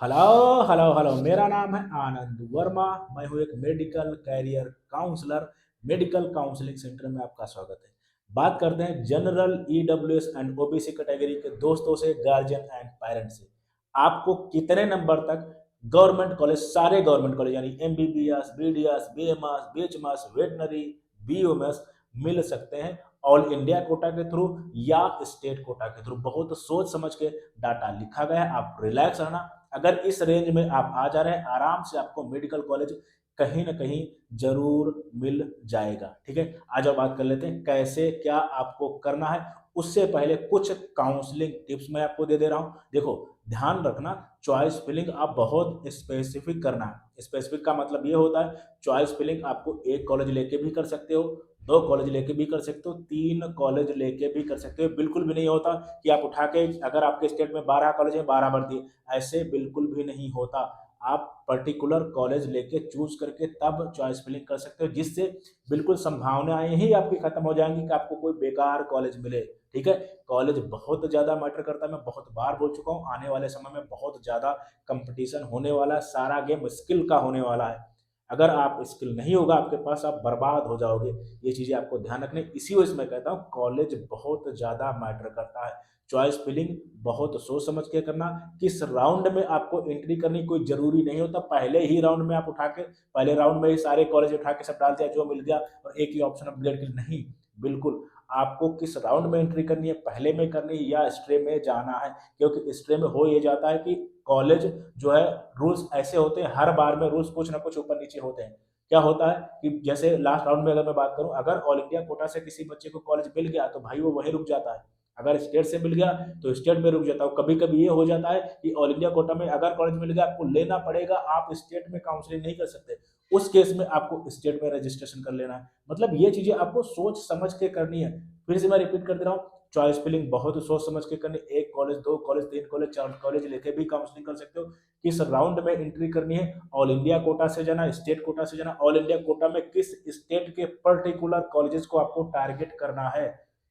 Hello hello hello, मेरा नाम है आनंद वर्मा। मैं हूँ एक medical career counsellor. Medical counselling centre में आपका स्वागत है। बात करते हैं general EWS and OBC category के दोस्तों से, गार्जियन एंड पेरेंट्स से। आपको कितने नंबर तक गवर्नमेंट कॉलेज, सारे गवर्नमेंट कॉलेज यानी MBBS, BDS, BMS, BHMS, veterinary, BOMS मिल सकते हैं? ऑल इंडिया कोटा के थ्रू या स्टेट कोटा के थ्रू? बहुत सोच समझ के डाटा लिखा गया है, आप रिलैक्स रहना। अगर इस रेंज में आप आ जा रहे हैं, आराम से आपको मेडिकल कॉलेज कहीं ना कहीं जरूर मिल जाएगा। ठीक है, आज हम बात कर लेते हैं कैसे क्या आपको करना है। उससे पहले कुछ काउंसलिंग टिप्स मैं आपको दे दे रहा हूं। देखो, ध्यान रखना, चॉइस फिलिंग आप बहुत स्पेसिफिक करना है। स्पेसिफिक का मतलब ये होता है, चॉइस फिलिंग आपको एक कॉलेज लेके भी कर सकते हो, दो कॉलेज लेके भी कर सकते हो, तीन कॉलेज लेके भी कर सकते हो। बिल्कुल भी नहीं होता कि आप उठा के, अगर आपके स्टेट में 12 कॉलेज है 12 भर दिए, ऐसे बिल्कुल भी नहीं होता। आप पर्टिकुलर कॉलेज लेके चूज करके तब चॉइस फिलिंग कर सकते हो, जिससे बिल्कुल संभावनाएं ही आपकी खत्म हो जाएंगी कि आपको कोई बेकार कॉलेज मिले। ठीक है, कॉलेज बहुत ज्यादा मैटर करता है, मैं बहुत बार बोल चुका हूँ। आने वाले समय में बहुत ज्यादा कंपटीशन होने वाला है, सारा गेम स्किल का होने वाला है। अगर आप स्किल नहीं होगा आपके पास, आप बर्बाद हो जाओगे। ये चीजें आपको ध्यान रखनी। इसी वजह से मैं कहता हूँ कॉलेज बहुत ज्यादा मैटर करता है। चॉइस फिलिंग बहुत सोच समझ के करना। किस राउंड में आपको एंट्री करनी कोई जरूरी नहीं होता, पहले ही राउंड में आप उठा के, पहले राउंड में ही सारे कॉलेज उठा के सब डाल दिया जो मिल गया और एक ही ऑप्शन अपग्रेड कर, नहीं। बिल्कुल, आपको किस राउंड में एंट्री करनी है, पहले में करनी है या स्ट्रे में जाना है। क्योंकि स्ट्रे में हो ये जाता है कि कॉलेज जो है, रूल्स ऐसे होते हैं, हर बार में रूल्स कुछ ना कुछ ऊपर नीचे होते हैं। क्या होता है कि जैसे लास्ट राउंड में अगर मैं बात करूं, अगर ऑल इंडिया कोटा से किसी बच्चे को कॉलेज मिल गया तो भाई वो वहीं रुक जाता है। अगर स्टेट से मिल गया तो स्टेट में रुक जाता है। कभी कभी ये हो जाता है कि ऑल इंडिया कोटा में अगर कॉलेज मिल गया, आपको लेना पड़ेगा, आप स्टेट में काउंसलिंग नहीं कर सकते। उस केस में आपको स्टेट में रजिस्ट्रेशन कर लेना है। मतलब ये चीजें आपको सोच समझ के करनी है। फिर से मैं रिपीट कर दे रहा हूँ, चॉइस फिलिंग बहुत सोच समझ के करनी। एक कॉलेज, दो कॉलेज, तीन कॉलेज, चार कॉलेज लेके भी काउंसलिंग कर सकते हो। किस राउंड में एंट्री करनी है, ऑल इंडिया कोटा से जाना, स्टेट कोटा से जाना, ऑल इंडिया कोटा में किस स्टेट के पर्टिकुलर कॉलेजेस को आपको टारगेट करना है।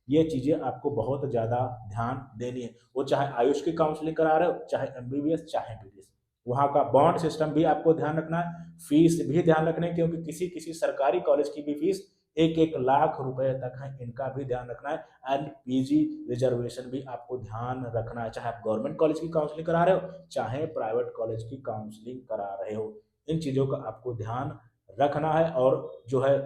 ये चीजें आपको बहुत ज्यादा ध्यान देनी है। वो चाहे आयुष की काउंसलिंग करा रहे हो, चाहे एमबीबीएस, चाहे बीडीएस, वहां का बॉन्ड सिस्टम भी आपको ध्यान रखना है। फीस भी ध्यान रखना है, क्योंकि किसी किसी सरकारी कॉलेज की भी फीस 1-1 लाख रुपए तक है, इनका भी ध्यान रखना है। एंड पीजी रिजर्वेशन भी आपको ध्यान रखना है, चाहे आप गवर्नमेंट कॉलेज की काउंसलिंग करा रहे हो, चाहे प्राइवेट कॉलेज की काउंसलिंग करा रहे हो। इन चीजों का आपको ध्यान रखना है। और जो है,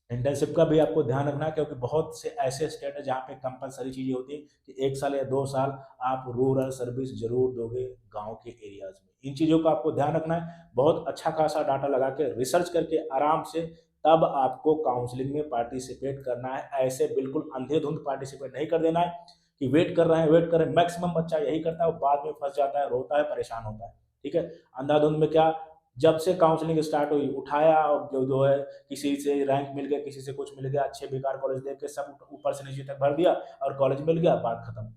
इंटर्नशिप का भी आपको ध्यान रखना है, क्योंकि बहुत से ऐसे स्टेट है जहाँ पे कंपलसरी चीजें होती है कि 1 साल या 2 साल आप रूरल सर्विस जरूर दोगे गांव के एरियाज में। इन चीजों का आपको ध्यान रखना है। बहुत अच्छा खासा डाटा लगा के, रिसर्च करके, आराम से तब आपको काउंसलिंग में पार्टिसिपेट करना है। ऐसे बिल्कुल अंधेधुंध पार्टिसिपेट नहीं कर देना है कि वेट कर रहे हैं, वेट कर रहे हैं। मैक्सिमम बच्चा यही करता है, वो बाद में फंस जाता है, रोता है, परेशान होता है। ठीक है, अंधाधुंध में क्या, जब से काउंसलिंग स्टार्ट हुई उठाया, और जो है, किसी से रैंक मिल गया, किसी से कुछ मिल गया, अच्छे बेकार कॉलेज देख के सब ऊपर से नीचे तक भर दिया और कॉलेज मिल गया, बात खत्म।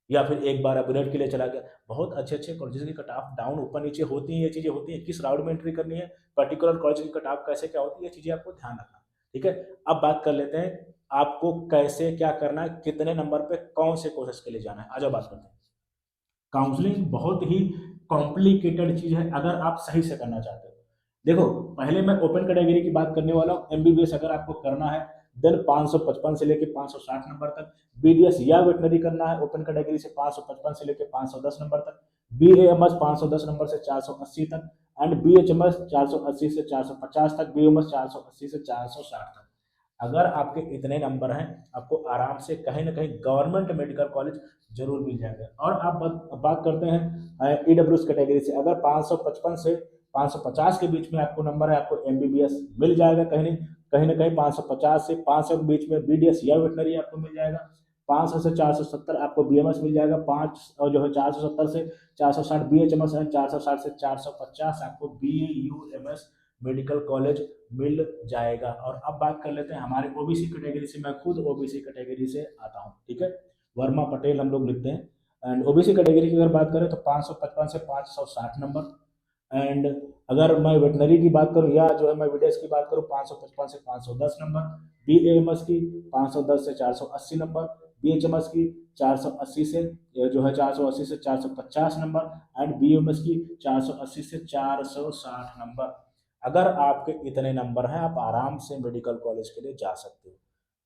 या फिर एक बार अपग्रेड के लिए चला गया। बहुत अच्छे अच्छे कॉलेजेस की कट ऑफ डाउन ऊपर नीचे होती हैं, ये चीजें होती हैं। किस राउंड में एंट्री करनी है, पर्टिकुलर कॉलेज की कट ऑफ कैसे क्या होती है, ये चीजें आपको ध्यान रखना। ठीक है, अब बात कर लेते हैं आपको कैसे क्या करना है, कितने नंबर पे कौन से कोर्सेज के लिए जाना है। आज बात करते हैं। काउंसलिंग बहुत ही कॉम्प्लिकेटेड चीज है अगर आप सही से करना चाहते हो। देखो, पहले मैं ओपन कैटेगरी की बात करने वाला हूँ। एमबीबीएस अगर आपको करना है, देन 555 से लेके 560 नंबर तक। बीडीएस या वेटनरी करना है ओपन कैटेगरी से 555 से लेके 510 नंबर तक। बीएएमएस 510 नंबर से 480 तक। एंड बीएचएमएस 480 से 450 तक। बीएमएस 480 से 460 तक। अगर आपके इतने नंबर हैं, आपको आराम से कहीं ना कहीं गवर्नमेंट मेडिकल कॉलेज जरूर मिल जाएगा। और आप बात करते हैं ईडब्ल्यू कैटेगरी से, अगर 555 से 550 के बीच में आपको नंबर है, आपको एमबीबीएस मिल जाएगा। कहीं ना कहीं 550 से 500 के बीच में बीडीएस या वेटनरी आपको मिल जाएगा। 500 से 470 आपको बीएमएस मिल जाएगा। पाँच और जो है 470 से 460 बीएचएमएस है। 460 से 450 आपको बीयूएमएस मेडिकल कॉलेज मिल जाएगा। और अब बात कर लेते हैं हमारे ओबीसी कैटेगरी से। मैं खुद ओबीसी कैटेगरी से आता हूँ। ठीक है, वर्मा पटेल हम लोग लिखते हैं। एंड ओबीसी कैटेगरी की अगर बात करें तो 555 से 560 नंबर। एंड अगर मैं वेटनरी की बात करूं या जो है मैं बीडीएस की बात करूं, 555 से 510 नंबर। बीएएमएस की 510 से 480 नंबर। BHMS की 480 से जो है 480 से 450 नंबर, एंड BUMS की 480 से 460 नंबर। अगर आपके इतने नंबर हैं, आप आराम से मेडिकल कॉलेज के लिए जा सकते हो।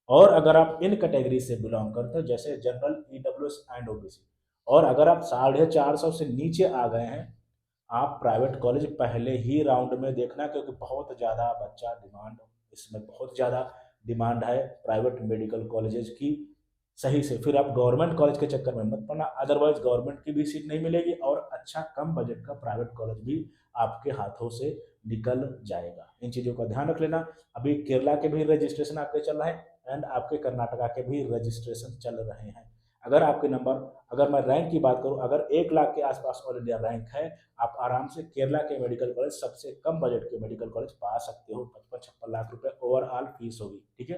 और अगर आप इन कैटेगरी से बिलोंग करते हो, जैसे जनरल, ईडब्ल्यूएस एंड ओबीसी, और अगर आप 450 से नीचे आ गए हैं, आप प्राइवेट कॉलेज पहले ही राउंड में देखना, क्योंकि बहुत ज़्यादा बच्चा डिमांड, इसमें बहुत ज़्यादा डिमांड है प्राइवेट मेडिकल कॉलेजेस की। सही से फिर आप गवर्नमेंट कॉलेज के चक्कर में मत पड़ना, अदरवाइज गवर्नमेंट की भी सीट नहीं मिलेगी और अच्छा कम बजट का प्राइवेट कॉलेज भी आपके हाथों से निकल जाएगा। इन चीज़ों का ध्यान रख लेना। अभी केरला के भी रजिस्ट्रेशन आपके चल रहे हैं एंड आपके कर्नाटका के भी रजिस्ट्रेशन चल रहे हैं। अगर आपके नंबर, अगर मैं रैंक की बात करूं, अगर 1 लाख के आसपास ऑल इंडिया रैंक है, आप आराम से केरला के मेडिकल कॉलेज, सबसे कम बजट के मेडिकल कॉलेज पा सकते हो। 55-56 लाख रुपए ओवरऑल फीस होगी, ठीक है।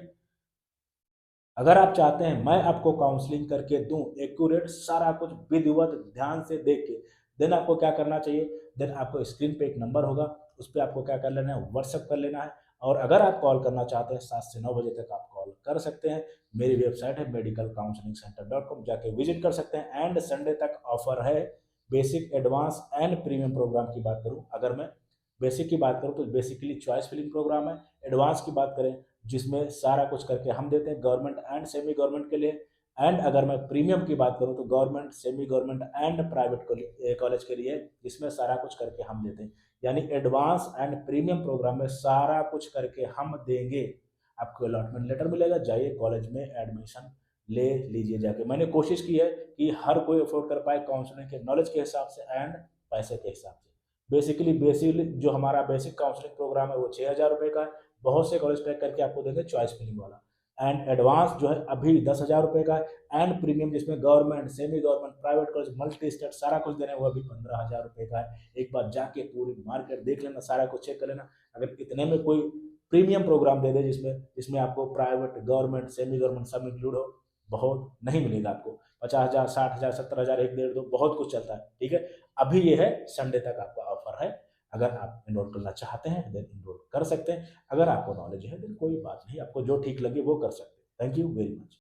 अगर आप चाहते हैं मैं आपको काउंसलिंग करके दूं एक्यूरेट, सारा कुछ विधिवत ध्यान से देख के, देन आपको क्या करना चाहिए, देन आपको स्क्रीन पे एक नंबर होगा, उस पर आपको क्या कर लेना है, व्हाट्सअप कर लेना है। और अगर आप कॉल करना चाहते हैं 7 से 9 बजे तक आप कॉल कर सकते हैं। मेरी वेबसाइट है medicalcounselingcenter.com, जाके विजिट कर सकते हैं। एंड संडे तक ऑफर है। Basic, advance and premium programme की बात करूं, अगर मैं बेसिक की बात करूं तो बेसिकली चॉइस फिलिंग प्रोग्राम है। एडवांस की बात करें, जिसमें सारा कुछ करके हम देते हैं गवर्नमेंट एंड सेमी गवर्नमेंट के लिए। एंड अगर मैं प्रीमियम की बात करूं तो government, semi government and private college के लिए, जिसमें सारा कुछ करके हम देते हैं। यानी एडवांस एंड प्रीमियम प्रोग्राम में सारा कुछ करके हम देंगे। आपको अलॉटमेंट लेटर मिलेगा, जाइए कॉलेज में एडमिशन ले लीजिए जाके। मैंने कोशिश की है कि हर कोई अफोर्ड कर पाए काउंसलिंग के नॉलेज के हिसाब से एंड पैसे के हिसाब से। बेसिकली जो हमारा बेसिक काउंसलिंग प्रोग्राम है वो 6,000 रुपये का है। बहुत से कॉलेज पैक करके आपको देंगे चॉइस फिलिंग वाला। एंड एडवांस जो है अभी 10,000 रुपये का है। एंड प्रीमियम, जिसमें government, semi government, private college, multi state सारा कुछ दे रहे हैं, वो अभी 15,000 रुपये का है। एक बार जाके पूरी मार्केट देख लेना, सारा कुछ चेक कर लेना। अगर इतने में कोई प्रीमियम प्रोग्राम दे दे, जिसमें जिसमें आपको प्राइवेट, गवर्नमेंट, सेमी गवर्नमेंट सब इंक्लूड हो, बहुत नहीं मिलेगा आपको। 50,000, 60,000, 70,000, 1, 1.5, 2, बहुत कुछ चलता है, ठीक है। अभी ये है, संडे तक आपका ऑफर है। अगर आप इनरोल करना चाहते हैं देन इनरोल कर सकते हैं। अगर आपको नॉलेज है देन कोई बात नहीं, आपको जो ठीक लगे वो कर सकते हैं। Thank you very much.